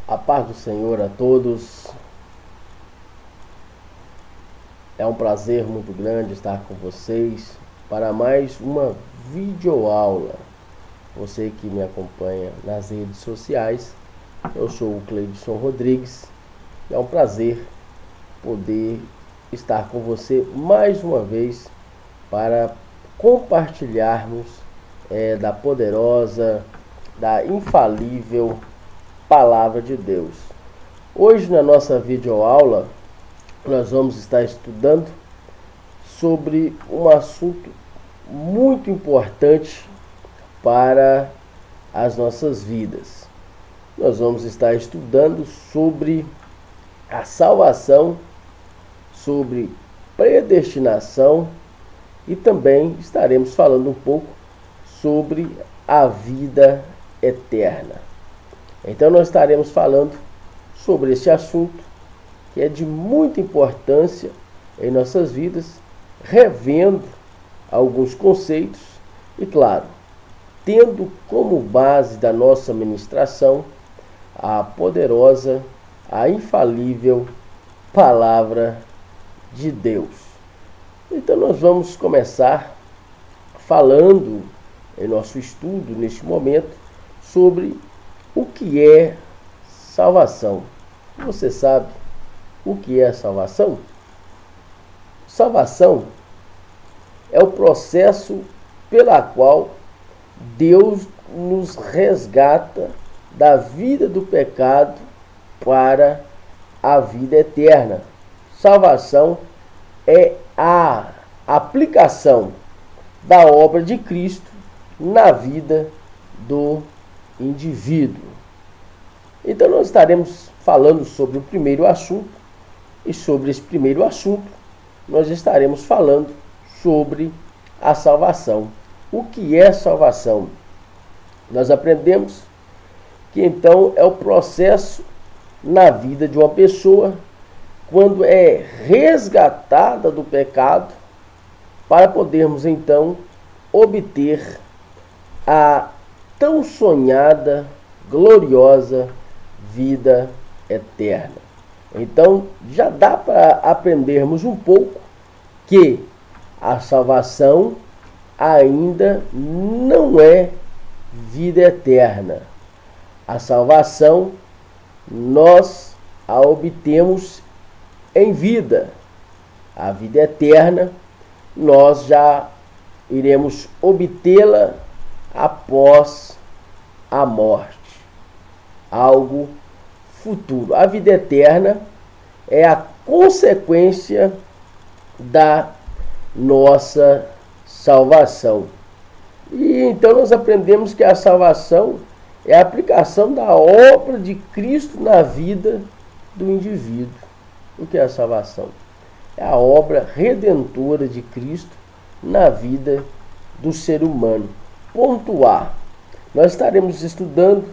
A paz do Senhor a todos. É um prazer muito grande estar com vocês para mais uma videoaula. Você que me acompanha nas redes sociais, eu sou o Cleidson Rodrigues. É um prazer poder estar com você mais uma vez para compartilharmos da poderosa, da infalível Palavra de Deus. Hoje na nossa videoaula nós vamos estar estudando sobre um assunto muito importante para as nossas vidas. Nós vamos estar estudando sobre a salvação, sobre predestinação e também estaremos falando um pouco sobre a vida eterna. Então nós estaremos falando sobre esse assunto que é de muita importância em nossas vidas, revendo alguns conceitos e, claro, tendo como base da nossa ministração a poderosa, a infalível Palavra de Deus. Então nós vamos começar falando em nosso estudo neste momento sobre o que é salvação. Você sabe o que é salvação? Salvação é o processo pela qual Deus nos resgata da vida do pecado para a vida eterna. Salvação é a aplicação da obra de Cristo na vida do indivíduo. Então nós estaremos falando sobre o primeiro assunto, e sobre esse primeiro assunto nós estaremos falando sobre a salvação. O que é salvação? Nós aprendemos que então é o processo na vida de uma pessoa quando é resgatada do pecado para podermos então obter a tão sonhada, gloriosa vida eterna. Então, já dá para aprendermos um pouco que a salvação ainda não é vida eterna. A salvação nós a obtemos em vida. A vida eterna nós já iremos obtê-la após a morte, algo futuro. A vida eterna é a consequência da nossa salvação. E então nós aprendemos que a salvação é a aplicação da obra de Cristo na vida do indivíduo. O que é a salvação? É a obra redentora de Cristo na vida do ser humano. Ponto A. Nós estaremos estudando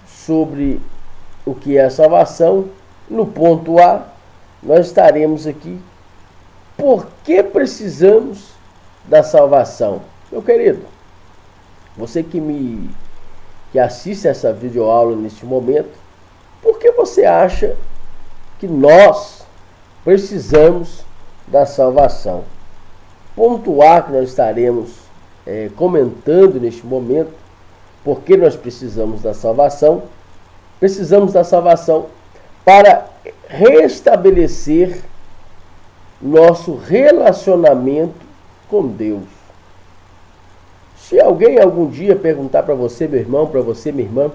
sobre o que é a salvação. No ponto A, nós estaremos aqui. Por que precisamos da salvação? Meu querido, você que assiste essa videoaula neste momento, por que você acha que nós precisamos da salvação? Ponto A que nós estaremos comentando neste momento, porque nós precisamos da salvação. Precisamos da salvação para restabelecer nosso relacionamento com Deus. Se alguém algum dia perguntar para você, meu irmão, para você, minha irmã,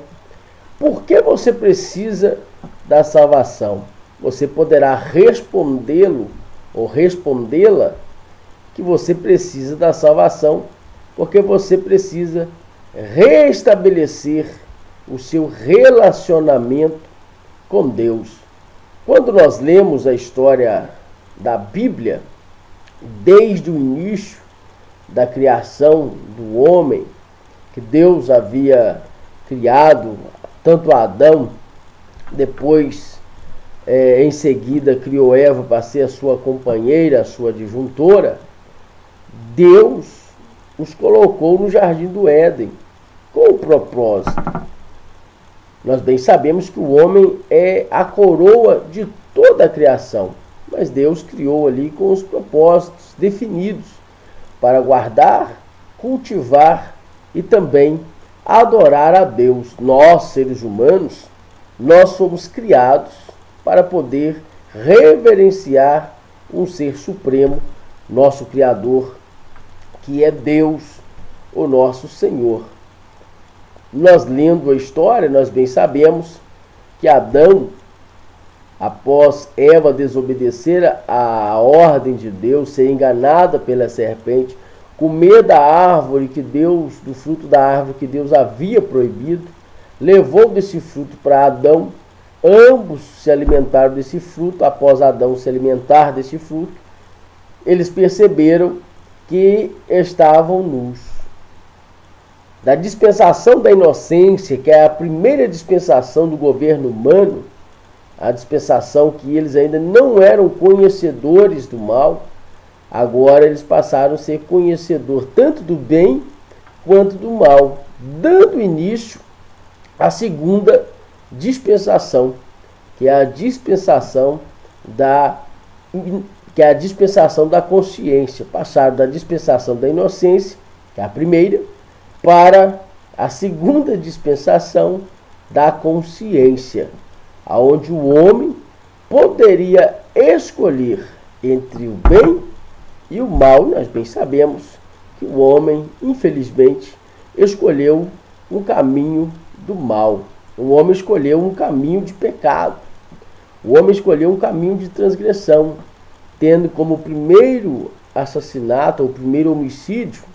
por que você precisa da salvação? Você poderá respondê-lo ou respondê-la que você precisa da salvação porque você precisa restabelecer o seu relacionamento com Deus. Quando nós lemos a história da Bíblia, desde o início da criação do homem, que Deus havia criado tanto Adão, depois em seguida criou Eva para ser a sua companheira, a sua adjuntora, Deus os colocou no jardim do Éden com o propósito Nós bem sabemos que o homem é a coroa de toda a criação, mas Deus criou ali com os propósitos definidos para guardar, cultivar e também adorar a Deus. Nós, seres humanos, nós fomos criados para poder reverenciar um ser supremo, nosso Criador, que é Deus, o nosso Senhor. Nós lendo a história, nós bem sabemos que Adão, após Eva desobedecer a ordem de Deus, ser enganada pela serpente, comer da árvore do fruto da árvore que Deus havia proibido, levou desse fruto para Adão. Ambos se alimentaram desse fruto. Após Adão se alimentar desse fruto, eles perceberam que estavam nus. Da dispensação da inocência, que é a primeira dispensação do governo humano, a dispensação que eles ainda não eram conhecedores do mal, agora eles passaram a ser conhecedor tanto do bem quanto do mal, dando início à segunda dispensação, que é a dispensação da consciência. Passaram da dispensação da inocência, que é a primeira, para a segunda dispensação da consciência, aonde o homem poderia escolher entre o bem e o mal. Nós bem sabemos que o homem, infelizmente, escolheu um caminho do mal. O homem escolheu um caminho de pecado. O homem escolheu um caminho de transgressão, tendo como primeiro assassinato, ou primeiro homicídio,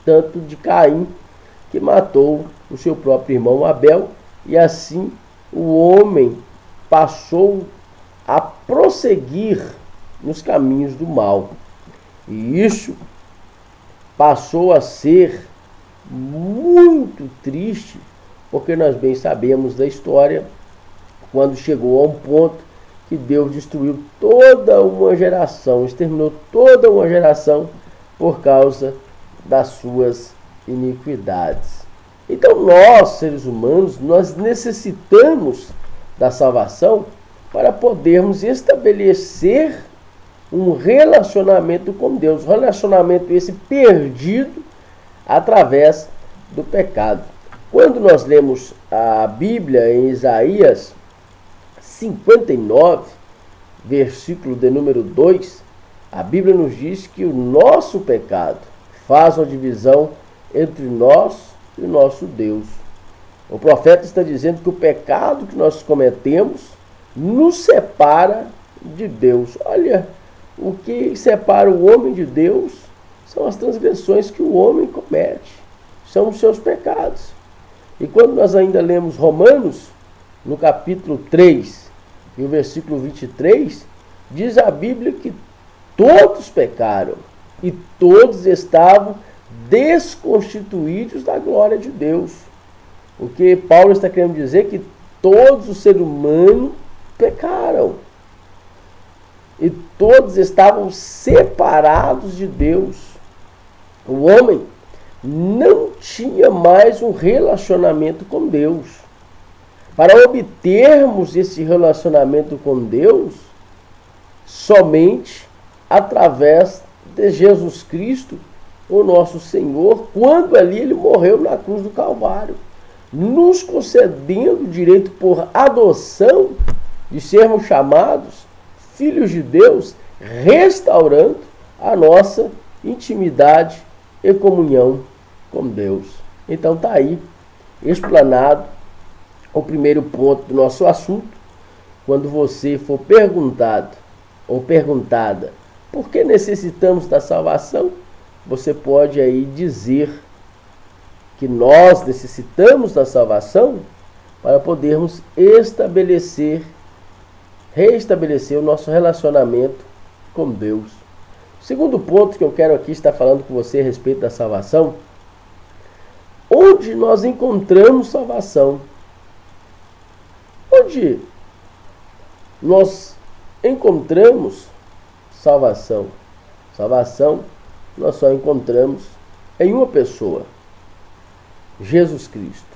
tanto de Caim, que matou o seu próprio irmão Abel, e assim o homem passou a prosseguir nos caminhos do mal. E isso passou a ser muito triste, porque nós bem sabemos da história, quando chegou a um ponto que Deus destruiu toda uma geração, exterminou toda uma geração por causa das suas iniquidades. Então nós, seres humanos, nós necessitamos da salvação para podermos estabelecer um relacionamento com Deus, um relacionamento esse perdido através do pecado. Quando nós lemos a Bíblia em Isaías 59, versículo de número 2, a Bíblia nos diz que o nosso pecado faz uma divisão entre nós e o nosso Deus. O profeta está dizendo que o pecado que nós cometemos nos separa de Deus. Olha, o que separa o homem de Deus são as transgressões que o homem comete, são os seus pecados. E quando nós ainda lemos Romanos, no capítulo 3, e o versículo 23, diz a Bíblia que todos pecaram e todos estavam desconstituídos da glória de Deus. O que Paulo está querendo dizer é que todos os seres humanos pecaram. E todos estavam separados de Deus. O homem não tinha mais um relacionamento com Deus. Para obtermos esse relacionamento com Deus, somente através de Jesus Cristo, o nosso Senhor, quando ali ele morreu na cruz do Calvário, nos concedendo o direito por adoção de sermos chamados filhos de Deus, restaurando a nossa intimidade e comunhão com Deus. Então está aí explanado o primeiro ponto do nosso assunto. Quando você for perguntado ou perguntada por que necessitamos da salvação, você pode aí dizer que nós necessitamos da salvação para podermos reestabelecer o nosso relacionamento com Deus. O segundo ponto que eu quero aqui estar falando com você a respeito da salvação: onde nós encontramos salvação? Onde nós encontramos salvação? Salvação nós só encontramos em uma pessoa: Jesus Cristo.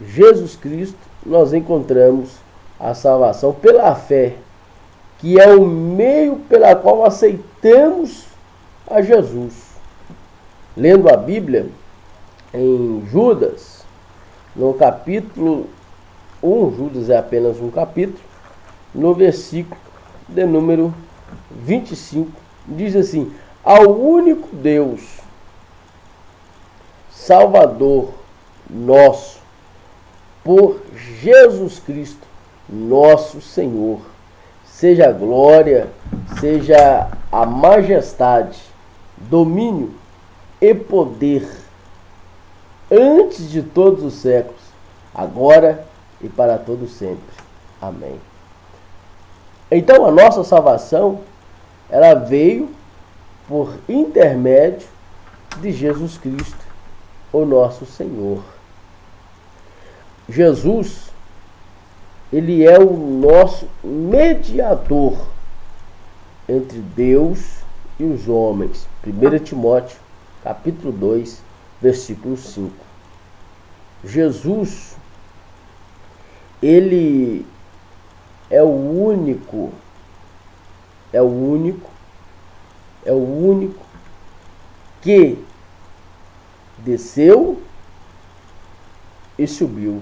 Jesus Cristo, nós encontramos a salvação pela fé, que é o meio pela qual aceitamos a Jesus. Lendo a Bíblia, em Judas, no capítulo 1, Judas é apenas um capítulo, no versículo de número 25, diz assim: ao único Deus, Salvador nosso, por Jesus Cristo, nosso Senhor, seja a glória, seja a majestade, domínio e poder, antes de todos os séculos, agora e para todo sempre. Amém. Então a nossa salvação, ela veio por intermédio de Jesus Cristo, o nosso Senhor. Jesus, ele é o nosso mediador entre Deus e os homens. 1 Timóteo, capítulo 2, versículo 5. Jesus, ele é o único que desceu e subiu.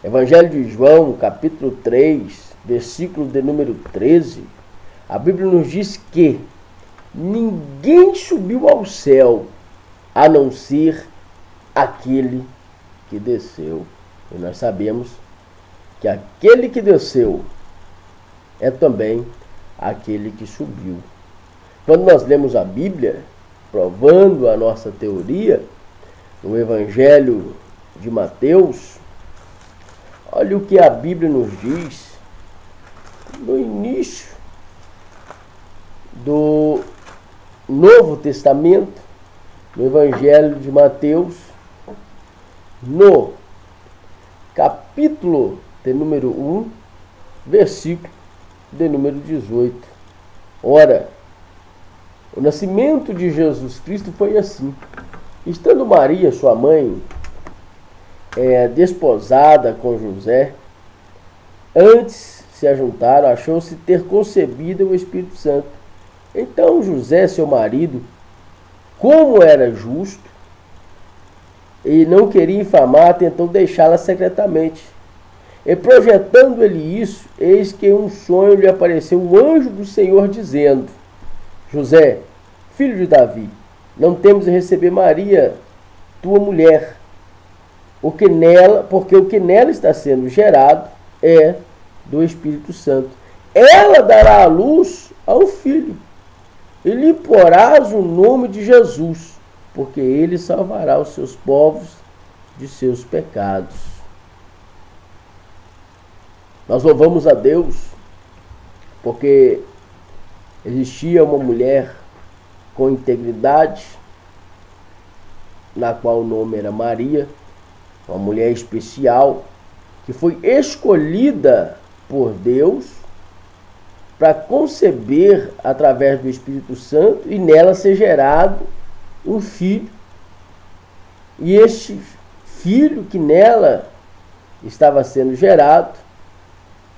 Evangelho de João, capítulo 3, versículo de número 13, a Bíblia nos diz que ninguém subiu ao céu a não ser aquele que desceu. E nós sabemos que aquele que desceu é também aquele que subiu. Quando nós lemos a Bíblia, provando a nossa teoria, no Evangelho de Mateus, olha o que a Bíblia nos diz no início do Novo Testamento, no Evangelho de Mateus, no capítulo de número 1, versículo de número 18. Ora, o nascimento de Jesus Cristo foi assim. Estando Maria, sua mãe, desposada com José, antes se ajuntaram, achou-se ter concebido o Espírito Santo. Então José, seu marido, como era justo e não queria infamar, tentou deixá-la secretamente. E projetando ele isso, eis que em um sonho lhe apareceu um anjo do Senhor dizendo: José, filho de Davi, não temas de receber Maria, tua mulher, porque o que nela está sendo gerado é do Espírito Santo. Ela dará à luz a um filho, e lhe porás o nome de Jesus, porque ele salvará os seus povos de seus pecados. Nós louvamos a Deus, porque existia uma mulher com integridade, na qual o nome era Maria, uma mulher especial, que foi escolhida por Deus para conceber através do Espírito Santo e nela ser gerado um filho. E este filho que nela estava sendo gerado,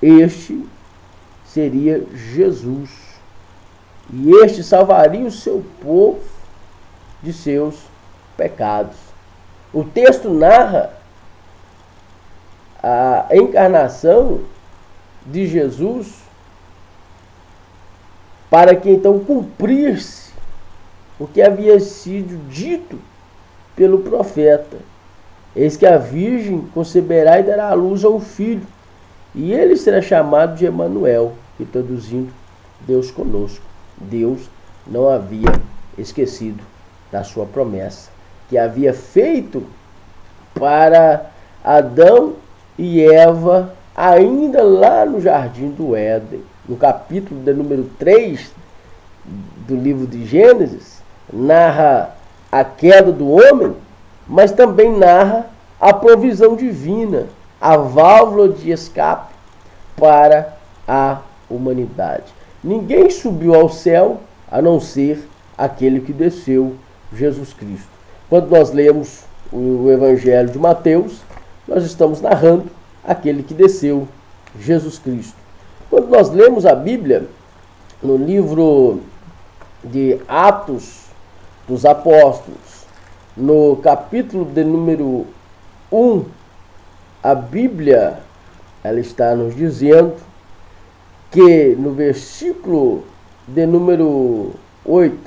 este seria Jesus. E este salvaria o seu povo de seus pecados. O texto narra a encarnação de Jesus para que então cumprisse o que havia sido dito pelo profeta. Eis que a virgem conceberá e dará à luz a um filho, e ele será chamado de Emanuel, que traduzindo, Deus conosco. Deus não havia esquecido da sua promessa, que havia feito para Adão e Eva, ainda lá no Jardim do Éden. No capítulo de número 3 do livro de Gênesis, narra a queda do homem, mas também narra a provisão divina, a válvula de escape para a humanidade. Ninguém subiu ao céu a não ser aquele que desceu, Jesus Cristo. Quando nós lemos o Evangelho de Mateus, nós estamos narrando aquele que desceu, Jesus Cristo. Quando nós lemos a Bíblia, no livro de Atos dos Apóstolos, no capítulo de número 1, a Bíblia ela está nos dizendo que no versículo de número 8,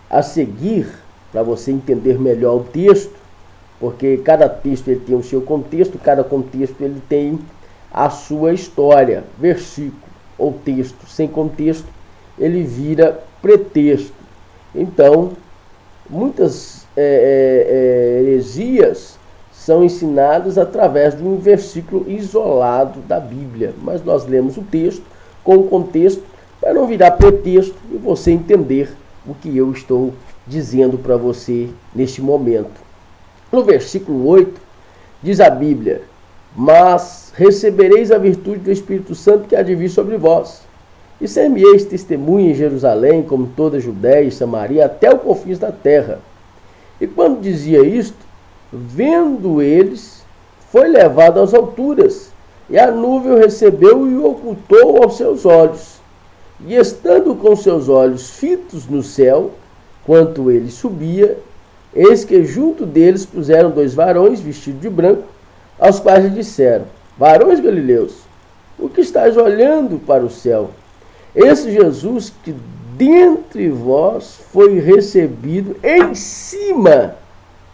a seguir, para você entender melhor o texto, porque cada texto ele tem o seu contexto, cada contexto ele tem a sua história, versículo ou texto. Sem contexto, ele vira pretexto. Então, muitas heresias são ensinadas através de um versículo isolado da Bíblia. Mas nós lemos o texto com o contexto para não virar pretexto e você entender o que eu estou dizendo para você neste momento. No versículo 8, diz a Bíblia: mas recebereis a virtude do Espírito Santo que há de vir sobre vós, e ser-me-eis testemunha em Jerusalém, como toda a Judéia e Samaria, até os confins da terra. E quando dizia isto, vendo eles, foi levado às alturas, e a nuvem o recebeu e o ocultou aos seus olhos. E estando com seus olhos fitos no céu, quanto ele subia, eis que junto deles puseram 2 varões vestidos de branco, aos quais lhe disseram: varões galileus, o que estáis olhando para o céu? Esse Jesus que dentre vós foi recebido em cima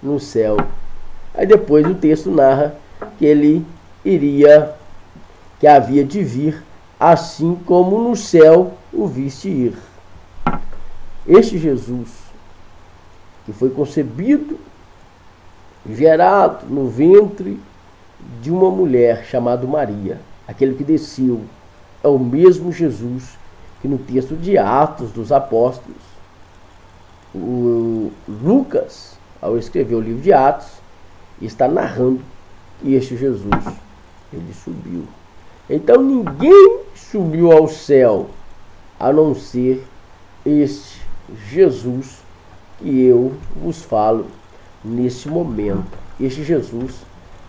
no céu. Aí depois o texto narra que ele que havia de vir, assim como no céu o viste ir. Este Jesus, que foi concebido, gerado no ventre de uma mulher chamada Maria, aquele que desceu, é o mesmo Jesus que no texto de Atos dos Apóstolos, o Lucas, ao escrever o livro de Atos, está narrando que este Jesus, ele subiu. Então ninguém subiu ao céu, a não ser este Jesus que eu vos falo nesse momento. Este Jesus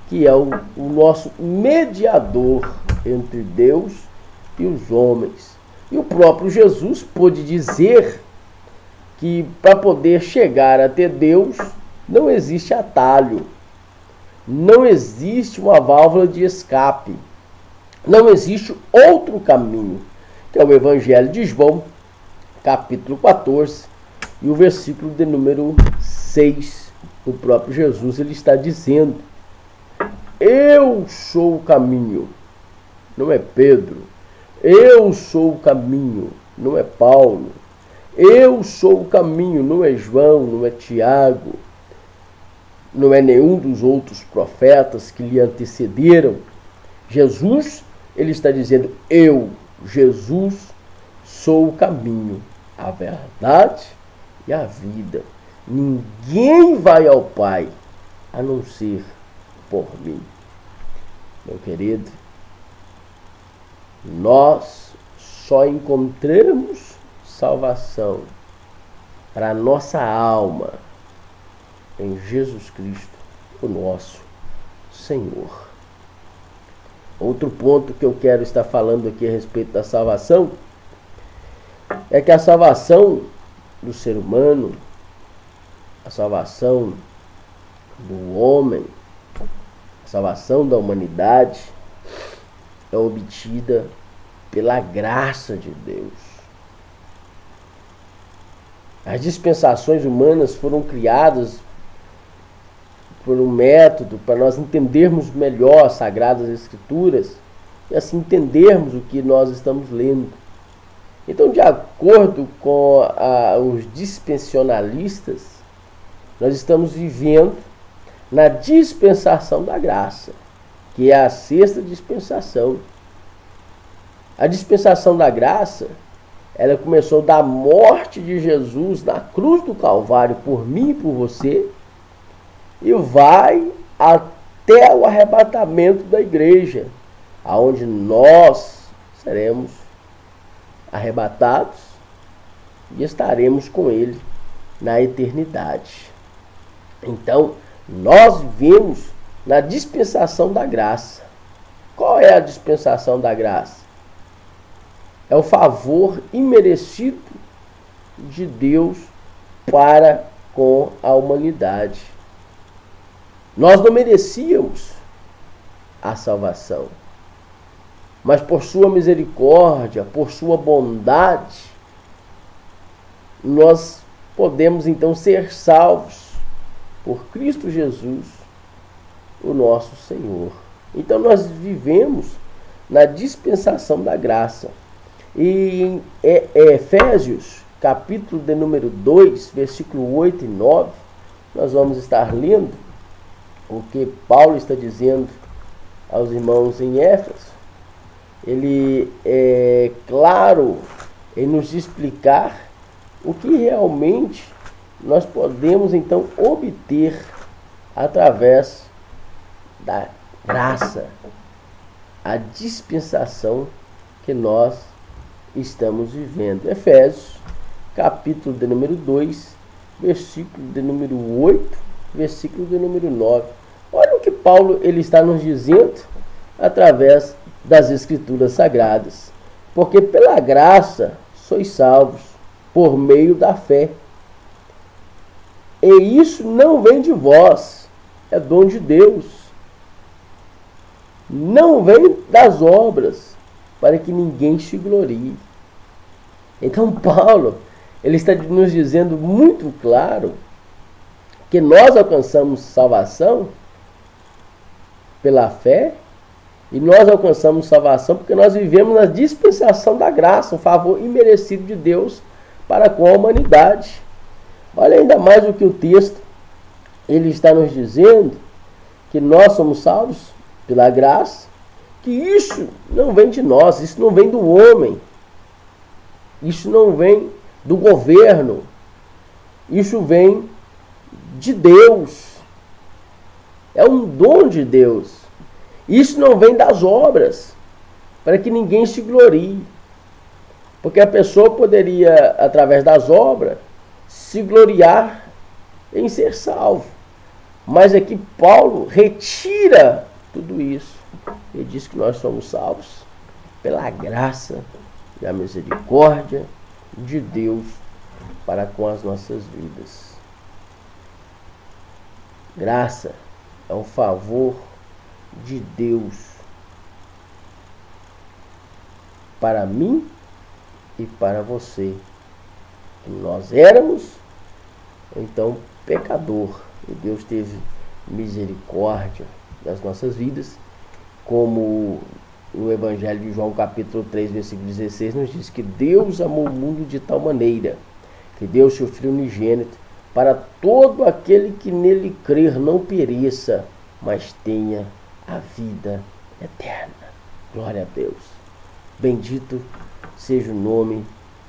que é o nosso mediador entre Deus e os homens. E o próprio Jesus pôde dizer que para poder chegar até Deus não existe atalho, não existe uma válvula de escape, não existe outro caminho, que é o Evangelho de João, capítulo 14, e o versículo de número 6. O próprio Jesus ele está dizendo: eu sou o caminho, não é Pedro. Eu sou o caminho, não é Paulo. Eu sou o caminho, não é João, não é Tiago, não é nenhum dos outros profetas que lhe antecederam. Jesus, ele está dizendo: eu, Jesus, sou o caminho, a verdade e a vida. Ninguém vai ao Pai a não ser por mim. Meu querido, nós só encontramos salvação para a nossa alma em Jesus Cristo, o nosso Senhor. Outro ponto que eu quero estar falando aqui a respeito da salvação é que a salvação do ser humano, a salvação do homem, a salvação da humanidade é obtida pela graça de Deus. As dispensações humanas foram criadas por um método para nós entendermos melhor as Sagradas Escrituras e assim entendermos o que nós estamos lendo. Então, de acordo com os dispensacionalistas, nós estamos vivendo na dispensação da graça, que é a sexta dispensação. A dispensação da graça, ela começou da morte de Jesus na cruz do Calvário por mim e por você, e vai até o arrebatamento da igreja, aonde nós seremos arrebatados e estaremos com ele na eternidade. Então, nós vivemos na dispensação da graça. Qual é a dispensação da graça? É o favor imerecido de Deus para com a humanidade. Nós não merecíamos a salvação, mas por sua misericórdia, por sua bondade, nós podemos então ser salvos por Cristo Jesus, o nosso Senhor. Então nós vivemos na dispensação da graça. E em Efésios, capítulo de número 2, versículo 8 e 9, nós vamos estar lendo o que Paulo está dizendo aos irmãos em Éfeso. Ele é claro em nos explicar o que realmente nós podemos então obter através da graça, a dispensação que nós estamos vivendo. Efésios, capítulo de número 2, versículo de número 8, versículo de número 9. Olha o que Paulo ele está nos dizendo através das Escrituras Sagradas. Porque pela graça sois salvos por meio da fé. E isso não vem de vós, é dom de Deus. Não vem das obras, para que ninguém se glorie. Então Paulo, ele está nos dizendo muito claro que nós alcançamos salvação pela fé, e nós alcançamos salvação porque nós vivemos na dispensação da graça, um favor imerecido de Deus para com a humanidade. Olha ainda mais o que o texto ele está nos dizendo, que nós somos salvos pela graça, que isso não vem de nós, isso não vem do homem, isso não vem do governo, isso vem de Deus, é um dom de Deus. Isso não vem das obras, para que ninguém se glorie, porque a pessoa poderia, através das obras, se gloriar em ser salvo. Mas aqui Paulo retira tudo isso. Ele diz que nós somos salvos pela graça e a misericórdia de Deus para com as nossas vidas. Graça é um favor de Deus para mim e para você. Nós éramos então pecador, e Deus teve misericórdia das nossas vidas, como no Evangelho de João capítulo 3, versículo 16 nos diz que Deus amou o mundo de tal maneira que deu seu Filho unigênito para todo aquele que nele crer não pereça, mas tenha a vida eterna. Glória a Deus. Bendito seja o nome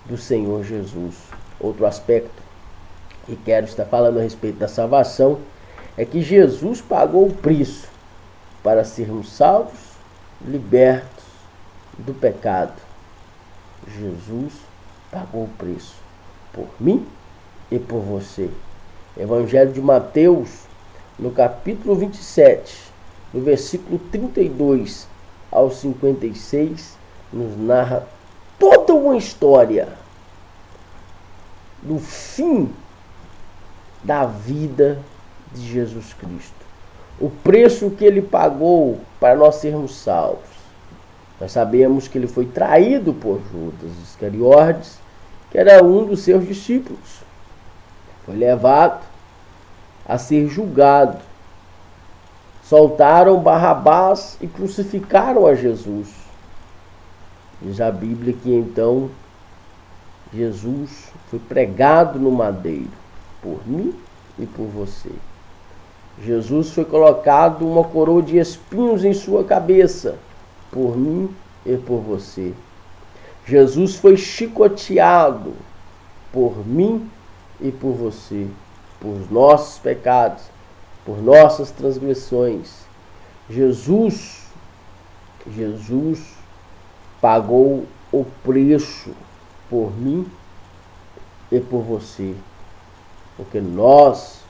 do Senhor Jesus. Outro aspecto que quero estar falando a respeito da salvação é que Jesus pagou o preço para sermos salvos, libertos do pecado. Jesus pagou o preço por mim e por você. Evangelho de Mateus, no capítulo 27, no versículo 32 ao 56, nos narra toda uma história do fim da vida de Jesus Cristo. O preço que ele pagou para nós sermos salvos. Nós sabemos que ele foi traído por Judas Iscariotes, que era um dos seus discípulos. Foi levado a ser julgado. Soltaram Barrabás e crucificaram a Jesus. Diz a Bíblia que então Jesus foi pregado no madeiro, por mim e por você. Jesus foi colocado uma coroa de espinhos em sua cabeça, por mim e por você. Jesus foi chicoteado por mim e por você, por nossos pecados, por nossas transgressões. Jesus pagou o preço por mim e por você, porque nós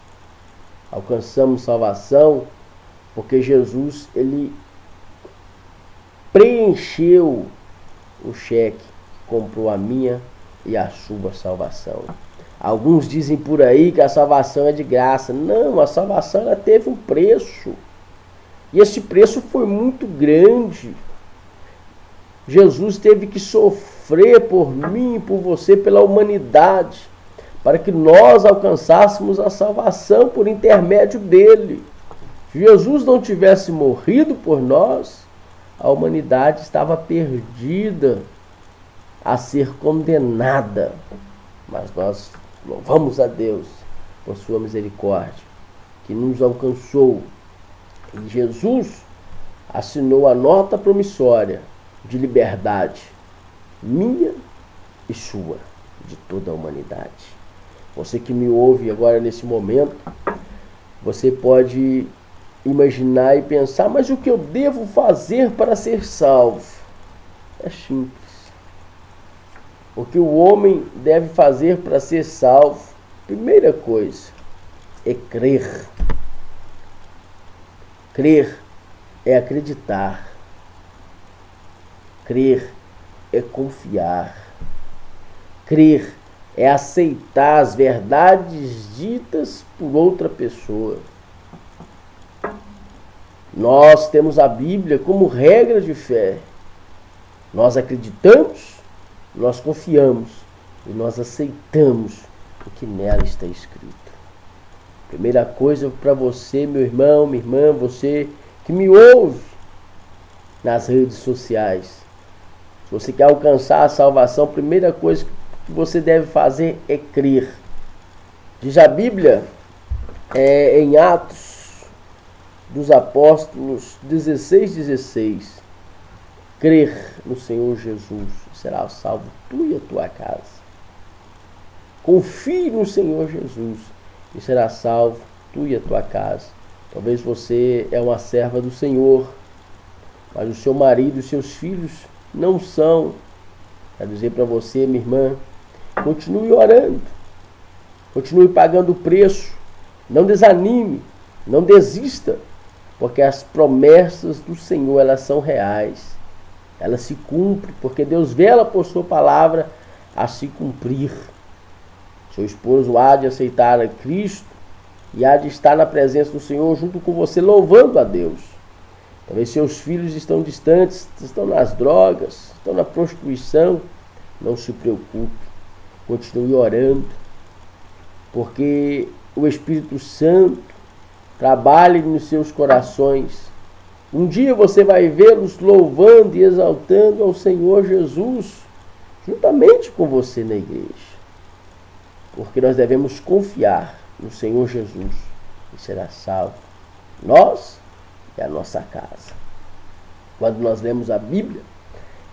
alcançamos salvação Porque Jesus, ele preencheu o cheque, comprou a minha e a sua salvação. Alguns dizem por aí que a salvação é de graça. Não, a salvação ela teve um preço. E esse preço foi muito grande. Jesus teve que sofrer por mim, por você, pela humanidade, para que nós alcançássemos a salvação por intermédio dele. Se Jesus não tivesse morrido por nós, a humanidade estava perdida a ser condenada. Mas nós louvamos a Deus por sua misericórdia, que nos alcançou. E Jesus assinou a nota promissória de liberdade, minha e sua, de toda a humanidade. Você que me ouve agora nesse momento, você pode imaginar e pensar, mas o que eu devo fazer para ser salvo? É simples. O que o homem deve fazer para ser salvo, primeira coisa, é crer. Crer é acreditar. Crer é confiar. Crer é aceitar as verdades ditas por outra pessoa. Nós temos a Bíblia como regra de fé. Nós acreditamos, nós confiamos e nós aceitamos o que nela está escrito. Primeira coisa para você, meu irmão, minha irmã, você que me ouve nas redes sociais. Se você quer alcançar a salvação, a primeira coisa que você deve fazer é crer. Diz a Bíblia em Atos dos Apóstolos 16:16, crer no Senhor Jesus, será salvo tu e a tua casa. Confie no Senhor Jesus e será salvo tu e a tua casa. Talvez você é uma serva do Senhor, mas o seu marido e seus filhos não são. Quero dizer para você, minha irmã, continue orando, continue pagando o preço, não desanime, não desista, porque as promessas do Senhor, elas são reais, elas se cumprem, porque Deus vela por sua palavra a se cumprir. Seu esposo há de aceitar a Cristo e há de estar na presença do Senhor junto com você, louvando a Deus. Talvez seus filhos estão distantes, estão nas drogas, estão na prostituição. Não se preocupe, continue orando, porque o Espírito Santo trabalha nos seus corações. Um dia você vai vê-los louvando e exaltando ao Senhor Jesus, juntamente com você na igreja. Porque nós devemos confiar no Senhor Jesus e será salvo nós e a nossa casa. Quando nós lemos a Bíblia,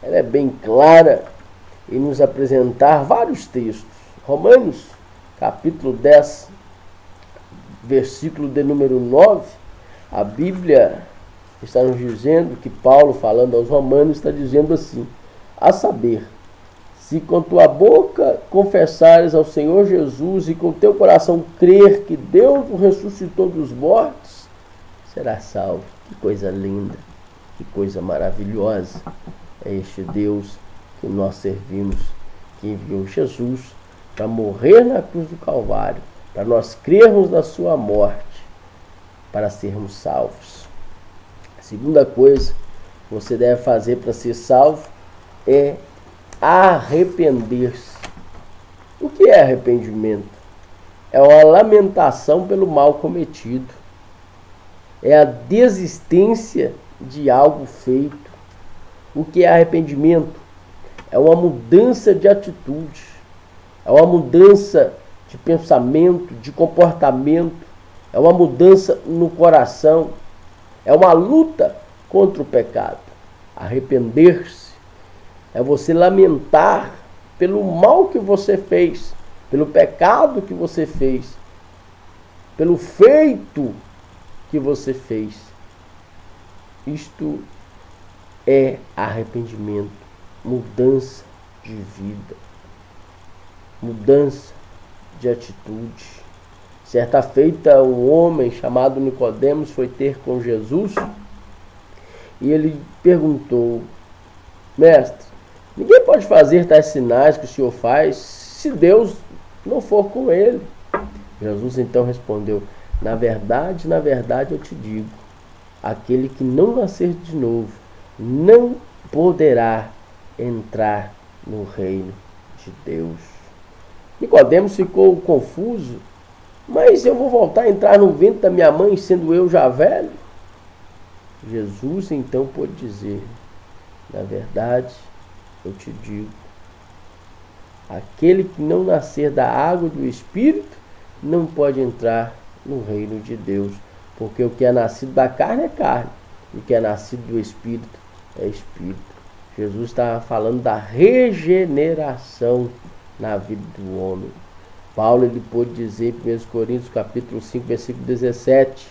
ela é bem clara em nos apresentar vários textos. Romanos, capítulo 10, versículo de número 9, a Bíblia está nos dizendo que Paulo, falando aos romanos, está dizendo assim, a saber, se com tua boca confessares ao Senhor Jesus e com teu coração crer que Deus o ressuscitou dos mortos, serás salvo. Que coisa linda, que coisa maravilhosa é este Deus que nós servimos, que enviou Jesus para morrer na cruz do Calvário, para nós crermos na sua morte, para sermos salvos. A segunda coisa que você deve fazer para ser salvo é arrepender-se. O que é arrependimento? É uma lamentação pelo mal cometido. É a desistência de algo feito. O que é arrependimento? É uma mudança de atitude. É uma mudança de pensamento, de comportamento. É uma mudança no coração. É uma luta contra o pecado. Arrepender-se é você lamentar pelo mal que você fez, pelo pecado que você fez, pelo feito que você fez. Isto é arrependimento, mudança de vida, mudança de atitude. Certa feita, um homem chamado Nicodemos foi ter com Jesus e ele perguntou: Mestre, ninguém pode fazer tais sinais que o Senhor faz se Deus não for com ele. Jesus então respondeu: na verdade eu te digo, aquele que não nascer de novo não poderá entrar no reino de Deus. Nicodemos ficou confuso. Mas eu vou voltar a entrar no ventre da minha mãe, sendo eu já velho? Jesus então pôde dizer: na verdade, eu te digo, aquele que não nascer da água e do Espírito não pode entrar no reino de Deus. Porque o que é nascido da carne é carne, e o que é nascido do Espírito é Espírito. Jesus estava falando da regeneração na vida do homem. Paulo ele pôde dizer em 1 Coríntios capítulo 5, versículo 17,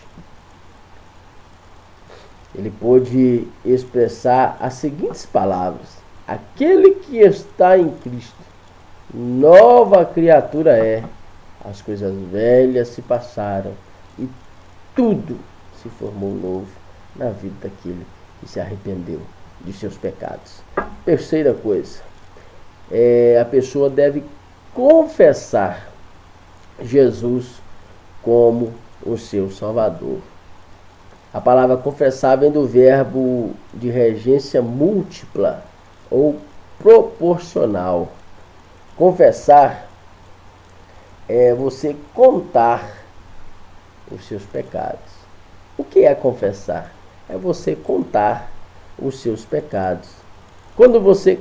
ele pôde expressar as seguintes palavras: aquele que está em Cristo, nova criatura é, as coisas velhas se passaram e tudo se formou novo na vida daquele que se arrependeu de seus pecados. Terceira coisa, a pessoa deve confessar Jesus como o seu Salvador. A palavra confessar vem do verbo de regência múltipla ou proporcional. Confessar é você contar os seus pecados. O que é confessar? É você contar os seus pecados. Quando você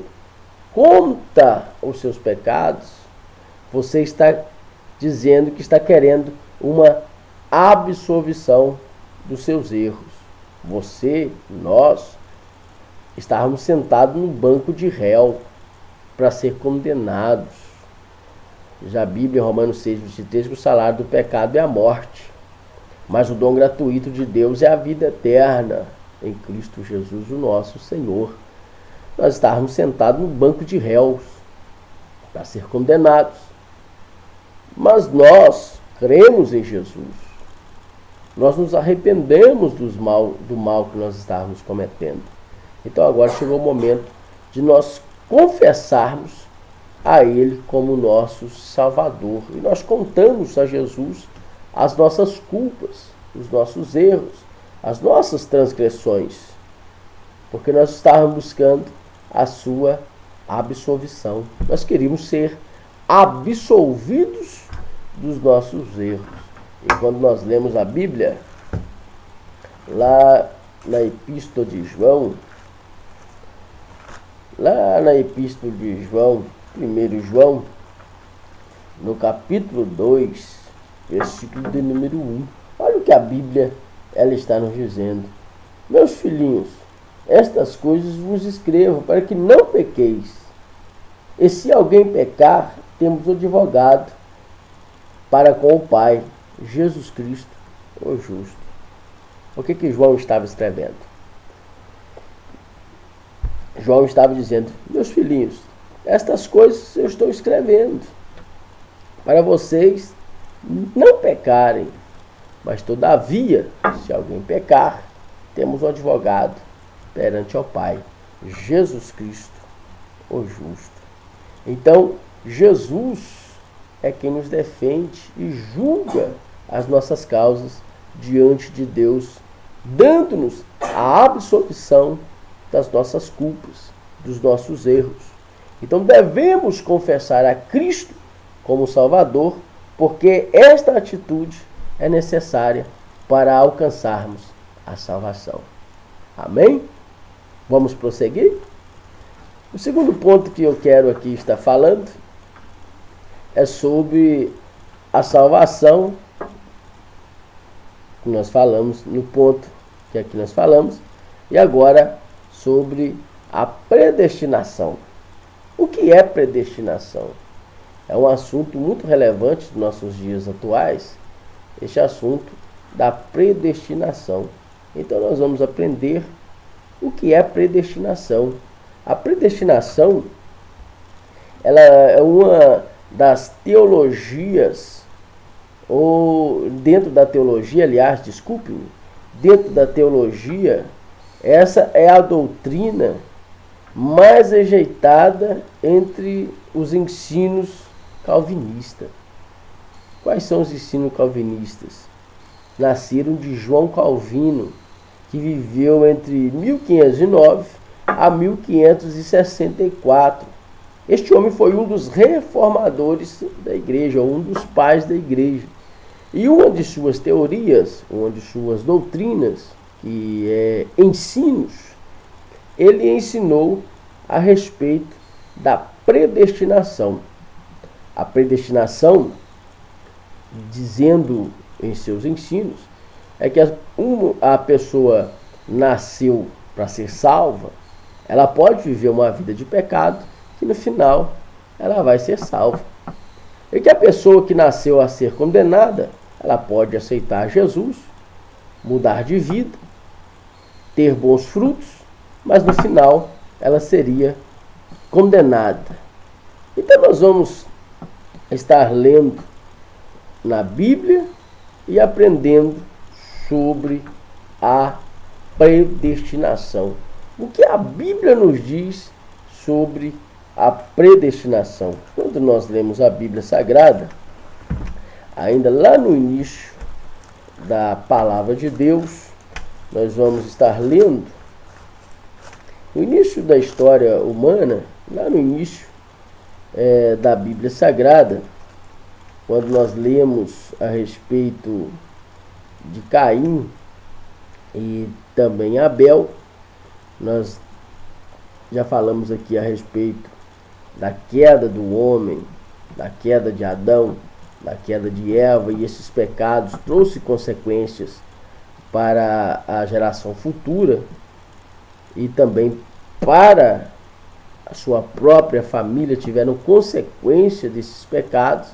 conta os seus pecados, você está dizendo que está querendo uma absolvição dos seus erros. Você, nós, estávamos sentados no banco de réu para ser condenados. Já a Bíblia, Romanos 6:23, que o salário do pecado é a morte, mas o dom gratuito de Deus é a vida eterna em Cristo Jesus, o nosso Senhor. Nós estávamos sentados no banco de réus para ser condenados. Mas nós cremos em Jesus. Nós nos arrependemos do mal que nós estávamos cometendo. Então agora chegou o momento de nós confessarmos a Ele como nosso Salvador. E nós contamos a Jesus as nossas culpas, os nossos erros, as nossas transgressões. Porque nós estávamos buscando a sua absolvição. Nós queríamos ser absolvidos dos nossos erros. E quando nós lemos a Bíblia, lá na Epístola de João, 1 João, no capítulo 2, versículo de número 1, olha o que a Bíblia ela está nos dizendo: meus filhinhos, estas coisas vos escrevo para que não pequeis. E se alguém pecar, temos o advogado para com o Pai, Jesus Cristo, o justo. O que João estava escrevendo? João estava dizendo: meus filhinhos, estas coisas eu estou escrevendo para vocês não pecarem. Mas todavia, se alguém pecar, temos um advogado perante ao Pai, Jesus Cristo, o justo. Então, Jesus é quem nos defende e julga as nossas causas diante de Deus, dando-nos a absolvição das nossas culpas, dos nossos erros. Então devemos confessar a Cristo como Salvador, porque esta atitude é necessária para alcançarmos a salvação. Amém? Vamos prosseguir? O segundo ponto que eu quero aqui estar falando é sobre a salvação, que nós falamos no ponto que aqui nós falamos, e agora sobre a predestinação. O que é predestinação? É um assunto muito relevante dos nossos dias atuais, este assunto da predestinação. Então nós vamos aprender o que é predestinação. A predestinação, ela é uma das teologias ou dentro da teologia, aliás, desculpe-me, dentro da teologia, essa é a doutrina mais rejeitada entre os ensinos calvinistas. Quais são os ensinos calvinistas? Nasceram de João Calvino, que viveu entre 1509 a 1564. Este homem foi um dos reformadores da igreja, um dos pais da igreja. E uma de suas teorias, uma de suas doutrinas, que é ensinos, ele ensinou a respeito da predestinação. A predestinação, dizendo em seus ensinos, é que a pessoa nasceu para ser salva, ela pode viver uma vida de pecado, que no final ela vai ser salva. E que a pessoa que nasceu a ser condenada, ela pode aceitar Jesus, mudar de vida, ter bons frutos, mas no final ela seria condenada. Então nós vamos estar lendo na Bíblia e aprendendo sobre a predestinação. O que a Bíblia nos diz sobre a predestinação? Quando nós lemos a Bíblia Sagrada, ainda lá no início da palavra de Deus, nós vamos estar lendo o início da história humana, lá no início da Bíblia Sagrada, quando nós lemos a respeito de Caim e também Abel. Nós já falamos aqui a respeito da queda do homem, da queda de Adão, da queda de Eva, e esses pecados trouxe consequências para a geração futura e também para a sua própria família, tiveram consequência desses pecados.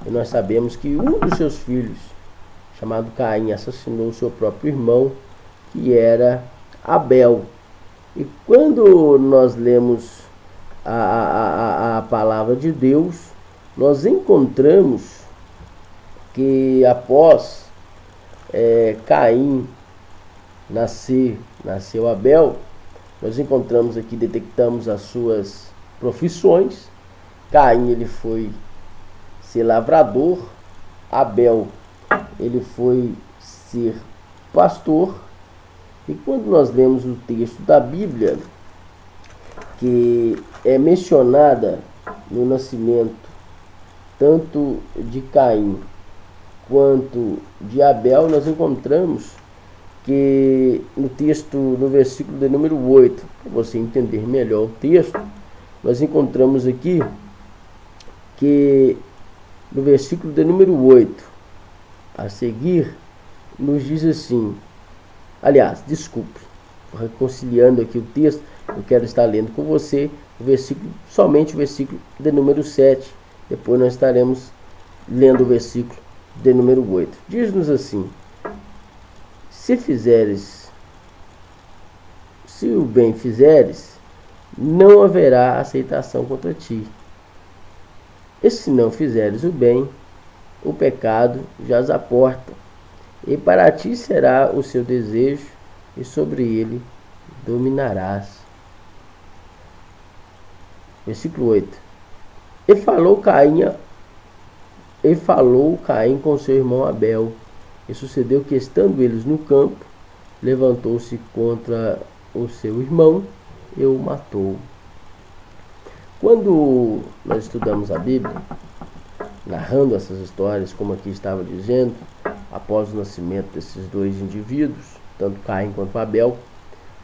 E nós sabemos que um dos seus filhos, chamado Caim, assassinou o seu próprio irmão, que era Abel. E quando nós lemos a palavra de Deus, nós encontramos que após Caim nasceu Abel. Nós encontramos aqui, detectamos as suas profissões. Caim, ele foi ser lavrador. Abel, ele foi ser pastor. E quando nós lemos o texto da Bíblia, que é mencionada no nascimento tanto de Caim quanto de Abel, nós encontramos que no texto, no versículo de número 8, para você entender melhor o texto, nós encontramos aqui que no versículo de número 8, a seguir, nos diz assim, aliás, desculpe, reconciliando aqui o texto, eu quero estar lendo com você o versículo, somente o versículo de número 7, depois nós estaremos lendo o versículo de número 8. Diz-nos assim: se o bem fizeres, não haverá aceitação contra ti. E se não fizeres o bem, o pecado jaz à porta, e para ti será o seu desejo, e sobre ele dominarás. Versículo 8. E falou Caim com seu irmão Abel. E sucedeu que, estando eles no campo, levantou-se contra o seu irmão e o matou. Quando nós estudamos a Bíblia, narrando essas histórias, como aqui estava dizendo, após o nascimento desses dois indivíduos, tanto Caim quanto Abel,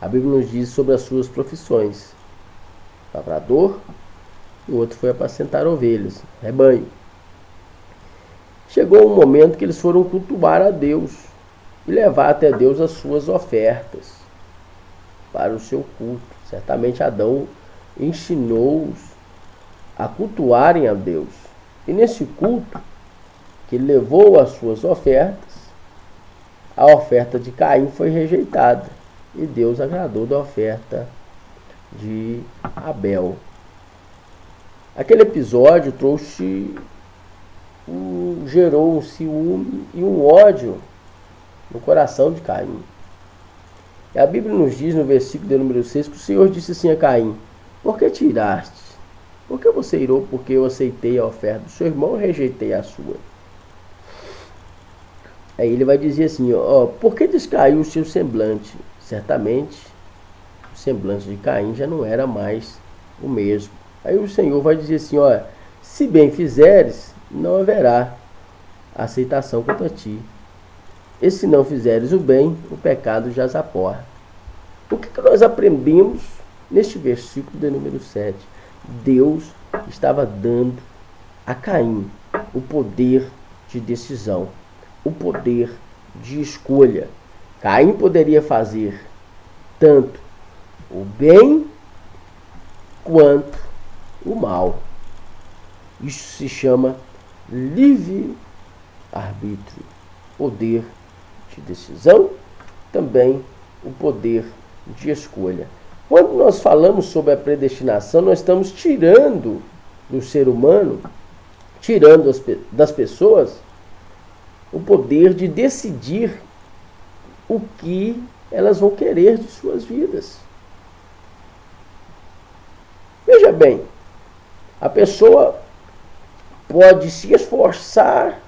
a Bíblia nos diz sobre as suas profissões. Lavrador, e o outro foi apacentar ovelhas, rebanho. Chegou um momento que eles foram cultuar a Deus e levar até Deus as suas ofertas para o seu culto. Certamente Adão ensinou-os a cultuarem a Deus. E nesse culto, que ele levou as suas ofertas, a oferta de Caim foi rejeitada. E Deus agradou da oferta de Abel. Aquele episódio trouxe gerou um ciúme e um ódio no coração de Caim. E a Bíblia nos diz no versículo de número 6 que o Senhor disse assim a Caim: por que te iraste? Por que você irou? Porque eu aceitei a oferta do seu irmão e rejeitei a sua. Aí ele vai dizer assim, por que descaiu o seu semblante? Certamente, o semblante de Caim já não era mais o mesmo. Aí o Senhor vai dizer assim, se bem fizeres, não haverá aceitação contra ti. E se não fizeres o bem, o pecado jaz à porta. O que nós aprendemos neste versículo de número 7? Deus estava dando a Caim o poder de decisão, o poder de escolha. Caim poderia fazer tanto o bem quanto o mal. Isso se chama livre-arbítrio, poder de decisão, também o poder de escolha. Quando nós falamos sobre a predestinação, nós estamos tirando do ser humano, tirando das pessoas, o poder de decidir o que elas vão querer de suas vidas. Veja bem, a pessoa pode se esforçar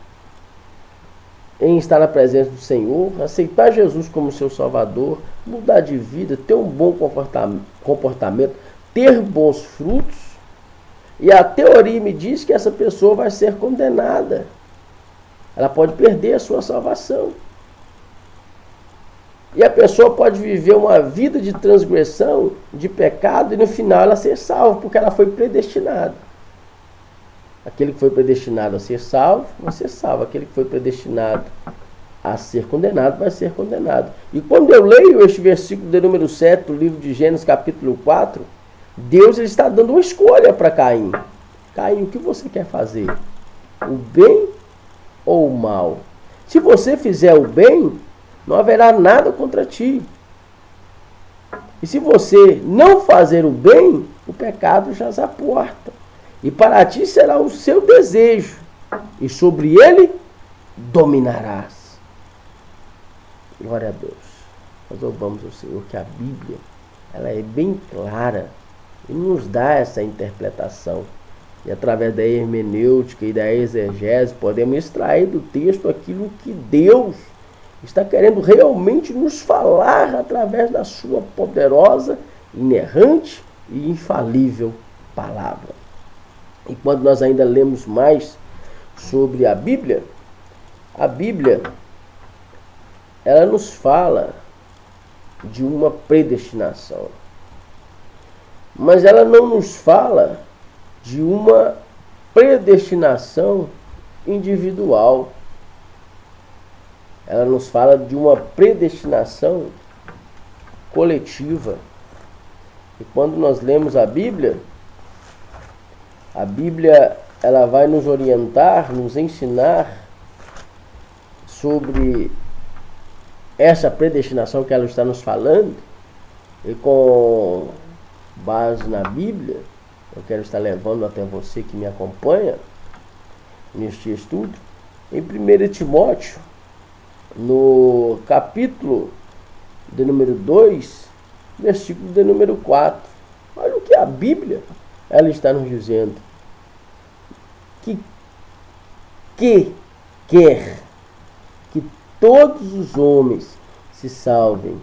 em estar na presença do Senhor, aceitar Jesus como seu Salvador, mudar de vida, ter um bom comportamento, ter bons frutos, e a teoria me diz que essa pessoa vai ser condenada. Ela pode perder a sua salvação. E a pessoa pode viver uma vida de transgressão, de pecado, e no final ela ser salva, porque ela foi predestinada. Aquele que foi predestinado a ser salvo, vai ser salvo. Aquele que foi predestinado a ser condenado, vai ser condenado. E quando eu leio este versículo de número 7 do livro de Gênesis, capítulo 4, Deus ele está dando uma escolha para Caim. Caim, o que você quer fazer? O bem ou o mal? Se você fizer o bem, não haverá nada contra ti. E se você não fazer o bem, o pecado jaz à porta. E para ti será o seu desejo, e sobre ele dominarás. Glória a Deus. Nós louvamos ao Senhor que a Bíblia, ela é bem clara e nos dá essa interpretação. E através da hermenêutica e da exegese, podemos extrair do texto aquilo que Deus está querendo realmente nos falar através da sua poderosa, inerrante e infalível palavra. E quando nós ainda lemos mais sobre a Bíblia, ela nos fala de uma predestinação. Mas ela não nos fala de uma predestinação individual. Ela nos fala de uma predestinação coletiva. E quando nós lemos a Bíblia ela vai nos orientar, nos ensinar sobre essa predestinação que ela está nos falando, e com base na Bíblia, eu quero estar levando até você que me acompanha neste estudo, em 1 Timóteo, no capítulo de número 2, versículo de número 4. Olha o que a Bíblia ela está nos dizendo. Que quer que todos os homens se salvem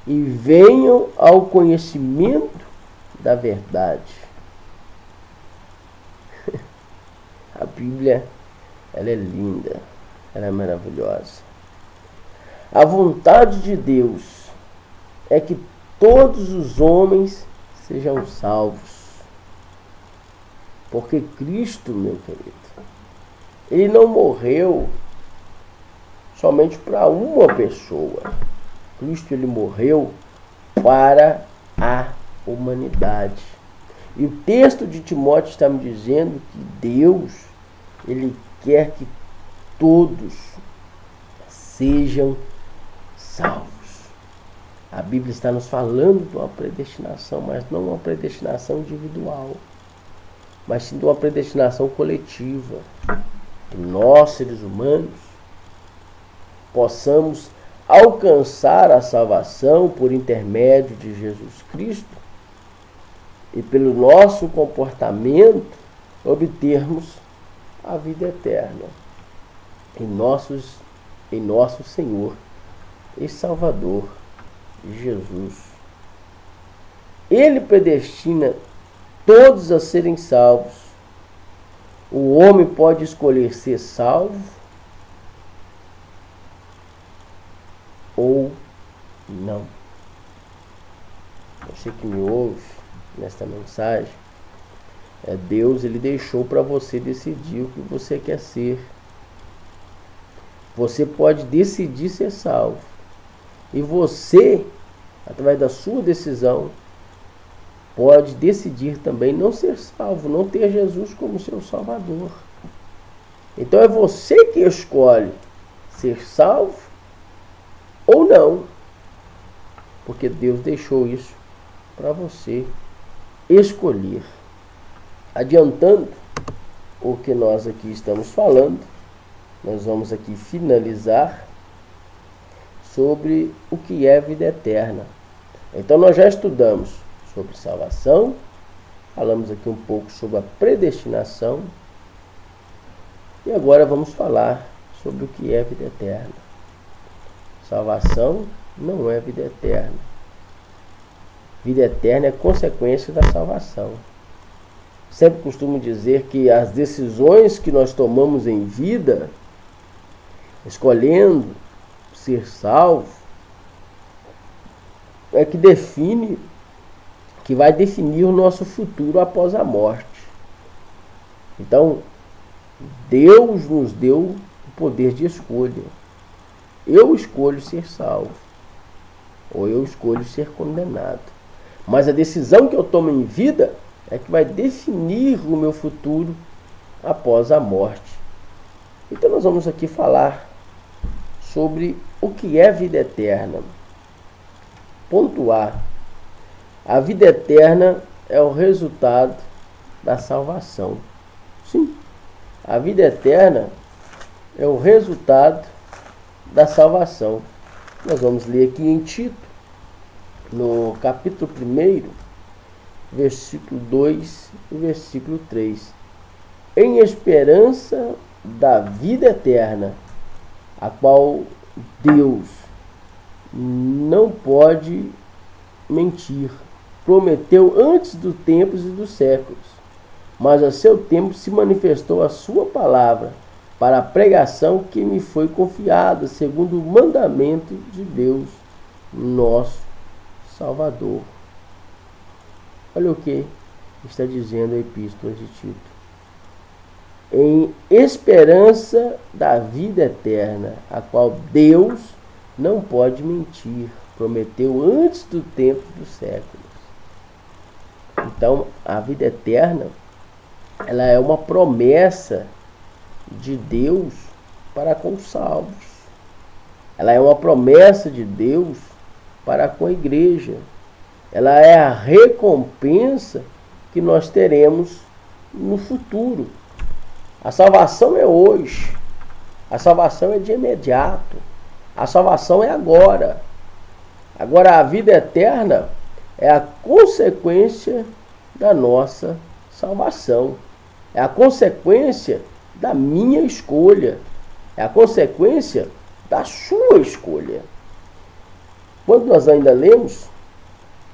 e venham ao conhecimento da verdade. A Bíblia, ela é linda, ela é maravilhosa. A vontade de Deus é que todos os homens sejam salvos. Porque Cristo, meu querido, ele não morreu somente para uma pessoa. Cristo, ele morreu para a humanidade. E o texto de Timóteo está me dizendo que Deus, ele quer que todos sejam salvos. A Bíblia está nos falando de uma predestinação, mas não uma predestinação individual, mas sim de uma predestinação coletiva. que nós, seres humanos, possamos alcançar a salvação por intermédio de Jesus Cristo e pelo nosso comportamento obtermos a vida eterna em nosso Senhor e Salvador Jesus. Ele predestina todos a serem salvos. O homem pode escolher ser salvo ou não. Você que me ouve nesta mensagem, Deus, ele deixou para você decidir o que você quer ser. Você pode decidir ser salvo. E você, através da sua decisão, pode decidir também não ser salvo, não ter Jesus como seu Salvador. Então é você que escolhe ser salvo ou não. Porque Deus deixou isso para você escolher. Adiantando o que nós aqui estamos falando, nós vamos aqui finalizar sobre o que é vida eterna. Então nós já estudamos sobre salvação, falamos aqui um pouco sobre a predestinação e agora vamos falar sobre o que é vida eterna. Salvação não é vida eterna. Vida eterna é consequência da salvação. Sempre costumo dizer que as decisões que nós tomamos em vida, escolhendo ser salvo, é que vai definir o nosso futuro após a morte. Então, Deus nos deu o poder de escolha. Eu escolho ser salvo, ou eu escolho ser condenado. Mas a decisão que eu tomo em vida é que vai definir o meu futuro após a morte. Então nós vamos aqui falar sobre o que é vida eterna. Ponto A. A vida eterna é o resultado da salvação. Sim, a vida eterna é o resultado da salvação. Nós vamos ler aqui em Tito, no capítulo 1, versículo 2 e versículo 3. Em esperança da vida eterna, a qual Deus não pode mentir, prometeu antes dos tempos e dos séculos, mas a seu tempo se manifestou a sua palavra para a pregação que me foi confiada, segundo o mandamento de Deus, nosso Salvador. Olha o que está dizendo a Epístola de Tito. Em esperança da vida eterna, a qual Deus não pode mentir, prometeu antes do tempo dos séculos. Então, a vida eterna, ela é uma promessa de Deus para com os salvos. Ela é uma promessa de Deus para com a igreja. Ela é a recompensa que nós teremos no futuro. A salvação é hoje. A salvação é de imediato. A salvação é agora. Agora, a vida eterna é a consequência da nossa salvação. É a consequência da minha escolha. É a consequência da sua escolha. Quando nós ainda lemos,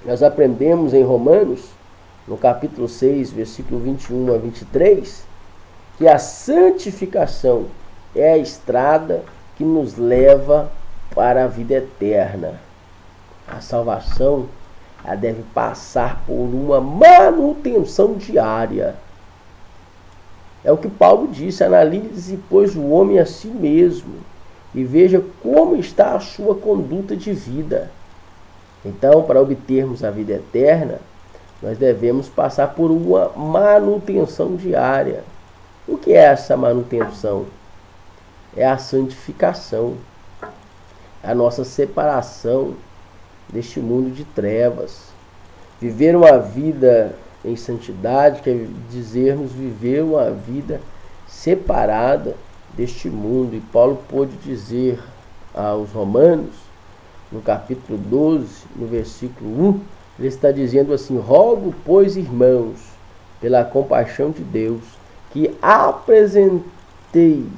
nós aprendemos em Romanos, no capítulo 6, versículo 21 a 23, que a santificação é a estrada que nos leva para a vida eterna. A salvação, ela deve passar por uma manutenção diária. É o que Paulo disse: analise, pois, o homem a si mesmo e veja como está a sua conduta de vida. Então, para obtermos a vida eterna, nós devemos passar por uma manutenção diária. O que é essa manutenção? É a santificação, a nossa separação deste mundo de trevas. Viver uma vida em santidade quer dizermos viver uma vida separada deste mundo. E Paulo pôde dizer aos Romanos, no capítulo 12, no versículo 1, ele está dizendo assim: rogo, pois, irmãos, pela compaixão de Deus, que apresentais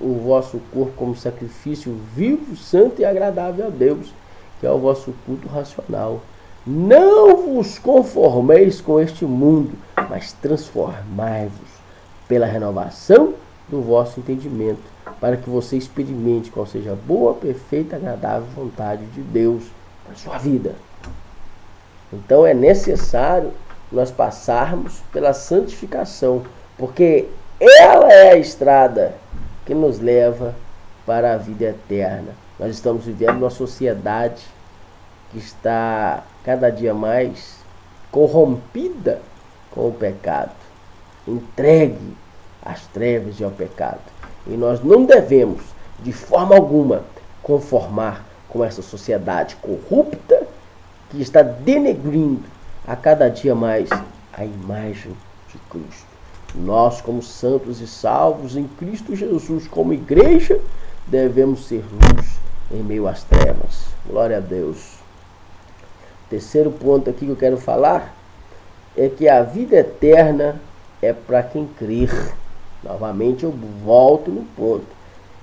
o vosso corpo como sacrifício vivo, santo e agradável a Deus, que é o vosso culto racional. Não vos conformeis com este mundo, mas transformai-vos pela renovação do vosso entendimento, para que você experimente qual seja a boa, perfeita, agradável vontade de Deus na sua vida. Então é necessário nós passarmos pela santificação, porque ela é a estrada que nos leva para a vida eterna. Nós estamos vivendo numa sociedade que está cada dia mais corrompida com o pecado, entregue às trevas e ao pecado. E nós não devemos, de forma alguma, conformar com essa sociedade corrupta que está denegrindo a cada dia mais a imagem de Cristo. Nós, como santos e salvos em Cristo Jesus, como igreja, devemos ser luz em meio às trevas. Glória a Deus. Terceiro ponto aqui que eu quero falar é que a vida eterna é para quem crer. Novamente eu volto no ponto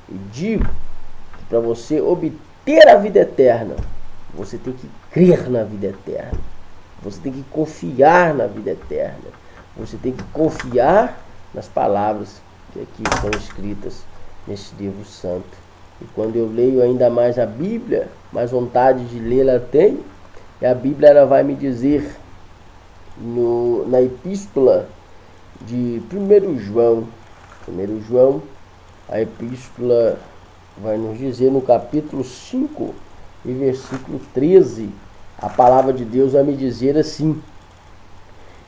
e digo que para você obter a vida eterna, você tem que crer na vida eterna. Você tem que confiar na vida eterna. Você tem que confiar nas palavras que aqui são escritas nesse livro santo. E quando eu leio ainda mais a Bíblia, mais vontade de lê-la tenho, e a Bíblia ela vai me dizer na epístola de 1 João, a epístola vai nos dizer no capítulo 5 e versículo 13, a palavra de Deus vai me dizer assim: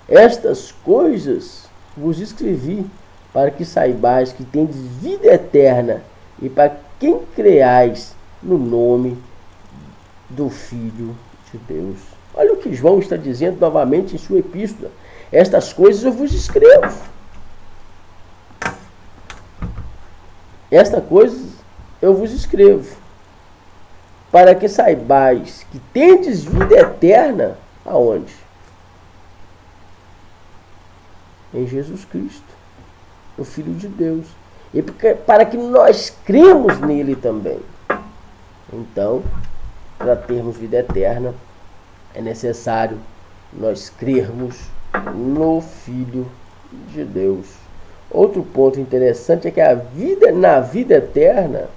estas coisas vos escrevi para que saibais que tendes vida eterna e para quem creais no nome do Filho de Deus. Olha o que João está dizendo novamente em sua epístola: estas coisas eu vos escrevo. Esta coisa eu vos escrevo para que saibais que tendes vida eterna. Aonde? Em Jesus Cristo, o Filho de Deus. E para que nós cremos nele também. Então, para termos vida eterna, é necessário nós crermos no Filho de Deus. Outro ponto interessante é que na vida eterna,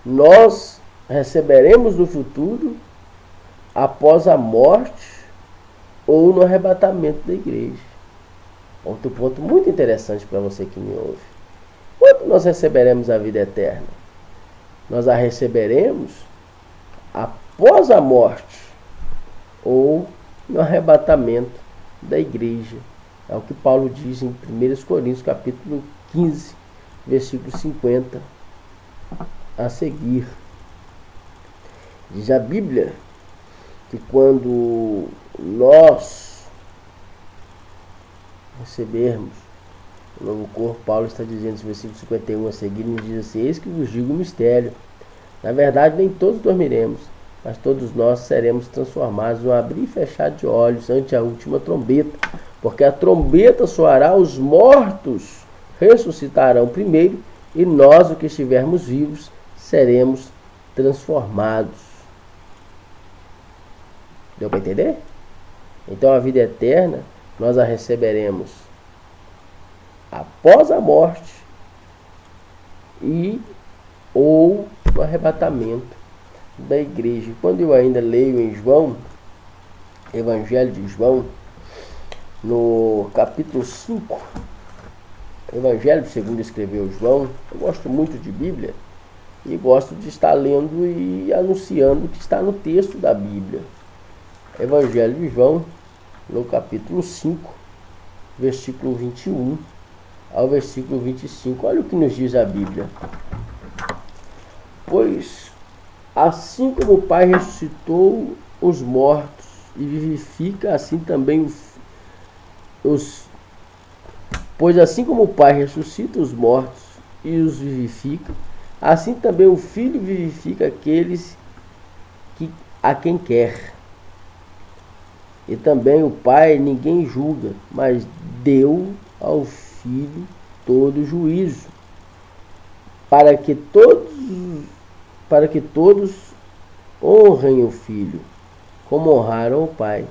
nós receberemos no futuro após a morte ou no arrebatamento da igreja. Outro ponto muito interessante para você que me ouve. Quando nós receberemos a vida eterna? Nós a receberemos após a morte ou no arrebatamento da igreja. É o que Paulo diz em 1 Coríntios capítulo 15, versículo 50 a seguir. Diz a Bíblia que quando nós recebermos o novo corpo, Paulo está dizendo no versículo 51 a seguir, nos diz assim: eis que vos digo um mistério. Na verdade, nem todos dormiremos, mas todos nós seremos transformados no abrir e fechar de olhos ante a última trombeta. Porque a trombeta soará, os mortos ressuscitarão primeiro, e nós, os que estivermos vivos, seremos transformados. Deu para entender? Então a vida eterna nós a receberemos após a morte ou no arrebatamento da igreja. Quando eu ainda leio em João, Evangelho de João, no capítulo 5, Evangelho segundo escreveu João, eu gosto muito de Bíblia e gosto de estar lendo e anunciando o que está no texto da Bíblia. Evangelho de João, no capítulo 5, versículo 21 ao versículo 25. Olha o que nos diz a Bíblia. Pois assim como o Pai ressuscitou os mortos e vivifica, assim também Pois assim como o Pai ressuscita os mortos e os vivifica, assim também o Filho vivifica aqueles a quem quer. E também o Pai ninguém julga, mas deu ao Filho todo o juízo, para que todos honrem o Filho, como honraram o Pai.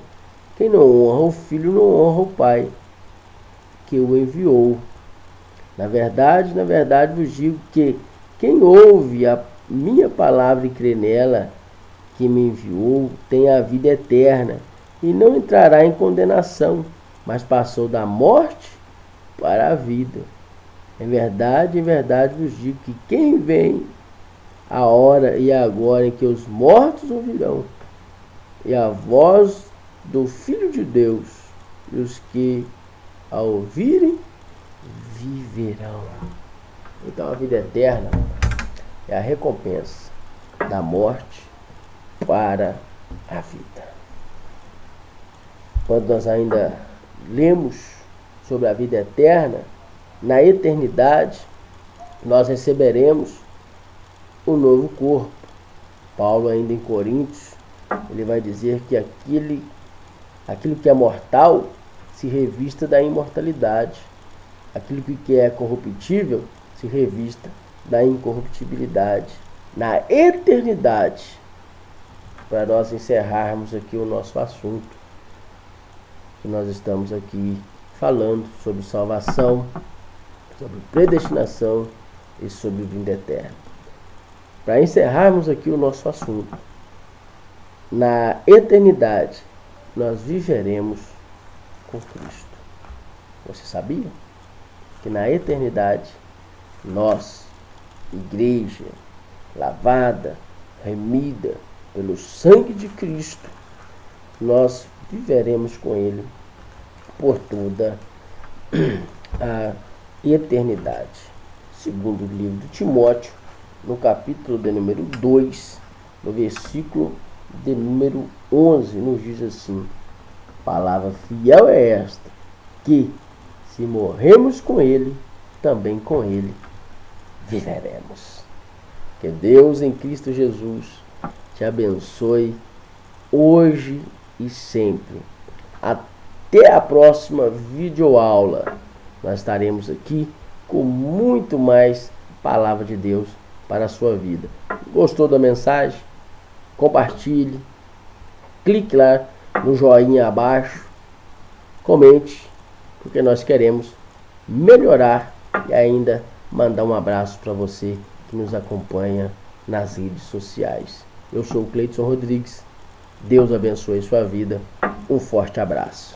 Quem não honra o Filho não honra o Pai que o enviou. Na verdade vos digo que quem ouve a minha palavra e crê nela que me enviou tem a vida eterna e não entrará em condenação, mas passou da morte para a vida. Em verdade vos digo que quem vem a hora e agora em que os mortos ouvirão, e a voz do Filho de Deus, e os que a ouvirem viverão. Então a vida eterna é a recompensa da morte para a vida. Quando nós ainda lemos sobre a vida eterna, na eternidade nós receberemos um novo corpo. Paulo, ainda em Coríntios, ele vai dizer que aquilo que é mortal se revista da imortalidade, aquilo que é corruptível se revista da incorruptibilidade. Na eternidade, para nós encerrarmos aqui o nosso assunto, que nós estamos aqui falando sobre salvação, sobre predestinação e sobre vida eterna. Para encerrarmos aqui o nosso assunto, na eternidade nós viveremos com Cristo. Você sabia que na eternidade nós, igreja, lavada, remida pelo sangue de Cristo, nós viveremos com Ele por toda a eternidade? Segundo o livro de Timóteo, no capítulo de número 2, no versículo de número 11, nos diz assim: palavra fiel é esta, que se morremos com Ele, também com Ele viveremos. Que Deus em Cristo Jesus te abençoe hoje e sempre. Até a próxima videoaula. Nós estaremos aqui com muito mais palavra de Deus para a sua vida. Gostou da mensagem? Compartilhe. Clique lá no joinha abaixo. Comente, porque nós queremos melhorar e ainda mandar um abraço para você que nos acompanha nas redes sociais. Eu sou o Cleiton Rodrigues. Deus abençoe sua vida. Um forte abraço.